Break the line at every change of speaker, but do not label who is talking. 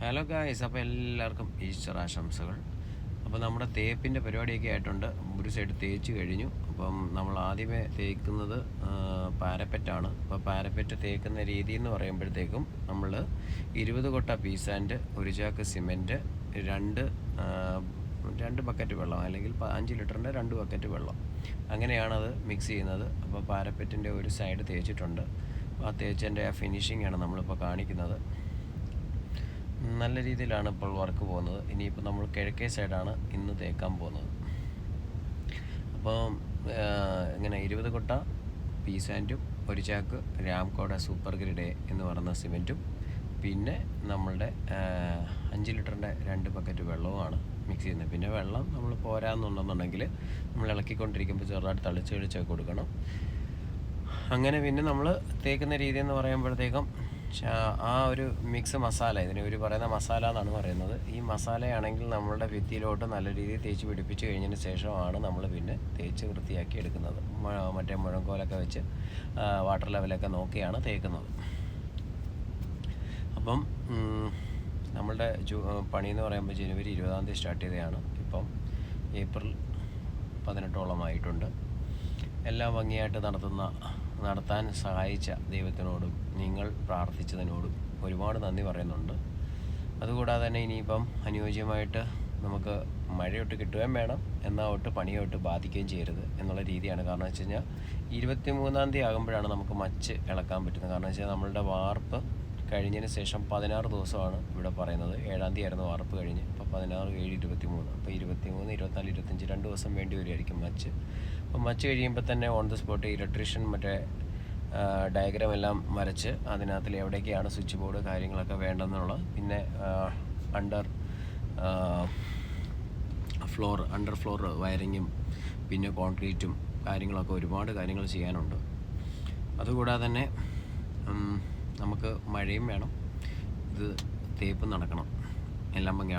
Hello guys, അപ്പോൾ എല്ലാവർക്കും Easter ആശംസകൾ. അപ്പോൾ നമ്മുടെ തേപ്പിൻ്റെ പരിപാടിയൊക്കെ ആയിട്ടുണ്ട്. ഒരു സൈഡ് തേച്ച് കഴിഞ്ഞു. അപ്പം നമ്മൾ ആദ്യമേ തേക്കുന്നത് പാരപ്പറ്റാണ്. അപ്പോൾ പാരപ്പറ്റ് തേക്കുന്ന രീതി എന്ന് പറയുമ്പോഴത്തേക്കും നമ്മൾ 20 കൊട്ട പീസാൻഡ്, ഒരു ചാക്ക് സിമെൻറ്റ്, രണ്ട് ബക്കറ്റ് വെള്ളം, അല്ലെങ്കിൽ 5 ലിറ്ററിൻ്റെ 2 ബക്കറ്റ് വെള്ളം, അങ്ങനെയാണത് മിക്സ് ചെയ്യുന്നത്. അപ്പോൾ പാരപ്പറ്റിൻ്റെ ഒരു സൈഡ് തേച്ചിട്ടുണ്ട്. ആ തേച്ചതിൻ്റെ ആ ഫിനിഷിംഗ് ആണ് നമ്മളിപ്പോൾ കാണിക്കുന്നത്. നല്ല രീതിയിലാണ് ഇപ്പോൾ വർക്ക് പോകുന്നത്. ഇനിയിപ്പോൾ നമ്മൾ കിഴക്കേ സൈഡാണ് ഇന്ന് തേക്കാൻ പോകുന്നത്. അപ്പോൾ ഇങ്ങനെ 20 കൊട്ട പീസാൻറ്റും, ഒരു ചാക്ക് രാംകോയുടെ സൂപ്പർ ഗ്രിഡ് എന്ന് പറയുന്ന സിമെൻറ്റും, പിന്നെ നമ്മളുടെ 5 ലിറ്ററിൻ്റെ 2 ബക്കറ്റ് വെള്ളവുമാണ് മിക്സ് ചെയ്യുന്നത്. പിന്നെ വെള്ളം നമ്മൾ പോരാന്നുണ്ടെന്നുണ്ടെങ്കിൽ നമ്മൾ ഇളക്കിക്കൊണ്ടിരിക്കുമ്പോൾ ചെറുതായിട്ട് തളിച്ചൊഴിച്ചൊക്കെ കൊടുക്കണം. അങ്ങനെ പിന്നെ നമ്മൾ തേക്കുന്ന രീതി എന്ന് പറയുമ്പോഴത്തേക്കും ആ ഒരു മിക്സ് മസാല, ഇതിന് ഒരു പറയുന്ന മസാല എന്നാണ് പറയുന്നത്. ഈ മസാലയാണെങ്കിൽ നമ്മളുടെ ഭിത്തിയിലോട്ട് നല്ല രീതിയിൽ തേച്ച് പിടിപ്പിച്ച് കഴിഞ്ഞതിന് ശേഷമാണ് നമ്മൾ പിന്നെ തേച്ച് വൃത്തിയാക്കി എടുക്കുന്നത്. മറ്റേ മുഴങ്കോലൊക്കെ വെച്ച് വാട്ടർ ലെവലൊക്കെ നോക്കിയാണ് തേക്കുന്നത്. അപ്പം നമ്മളുടെ പണി എന്ന് പറയുമ്പോൾ ജനുവരി 20-ാം തീയതി സ്റ്റാർട്ട് ചെയ്തതാണ്. ഇപ്പം ഏപ്രിൽ 18ഓളമായിട്ടുണ്ട്. എല്ലാം ഭംഗിയായിട്ട് നടത്താൻ സഹായിച്ച ദൈവത്തിനോടും നിങ്ങൾ പ്രാർത്ഥിച്ചതിനോടും ഒരുപാട് നന്ദി പറയുന്നുണ്ട്. അതുകൂടാതെ തന്നെ ഇനിയിപ്പം അനുയോജ്യമായിട്ട് നമുക്ക് മഴയൊട്ട് കിട്ടുകയും വേണം, എന്നാൽ പണിയൊട്ട് ബാധിക്കുകയും ചെയ്യരുത് എന്നുള്ള രീതിയാണ്. കാരണം വെച്ച് കഴിഞ്ഞാൽ 23-ാം തീയതി ആകുമ്പോഴാണ് നമുക്ക് മച്ച് ഇളക്കാൻ പറ്റുന്നത്. കാരണം വെച്ചാൽ നമ്മളുടെ വാർപ്പ് കഴിഞ്ഞതിന് ശേഷം 16 ദിവസമാണ് ഇവിടെ പറയുന്നത്. 7-ാം തീയതി ആയിരുന്നു വാർപ്പ് കഴിഞ്ഞ്. ഇപ്പോൾ 16, 7, 23. അപ്പോൾ 23, 24, 25 2 ദിവസം വേണ്ടി വരുമായിരിക്കും മച്ച്. അപ്പോൾ മച്ച് കഴിയുമ്പോൾ തന്നെ ഓൺ ദ സ്പോട്ട് ഇലക്ട്രീഷ്യൻ മറ്റേ ഡയഗ്രാം എല്ലാം വരച്ച് അതിനകത്തിൽ എവിടേക്കാണ് സ്വിച്ച് ബോർഡ് കാര്യങ്ങളൊക്കെ വേണ്ടെന്നുള്ളത്, പിന്നെ അണ്ടർ ഫ്ലോർ വയറിങ്ങും, പിന്നെ കോൺക്രീറ്റും കാര്യങ്ങളൊക്കെ ഒരുപാട് കാര്യങ്ങൾ ചെയ്യാനുണ്ട്. അതുകൂടാതെ തന്നെ നമുക്ക് മഴയും വേണം, ഇത് തേപ്പ് നടക്കണം, എല്ലാം ഭംഗി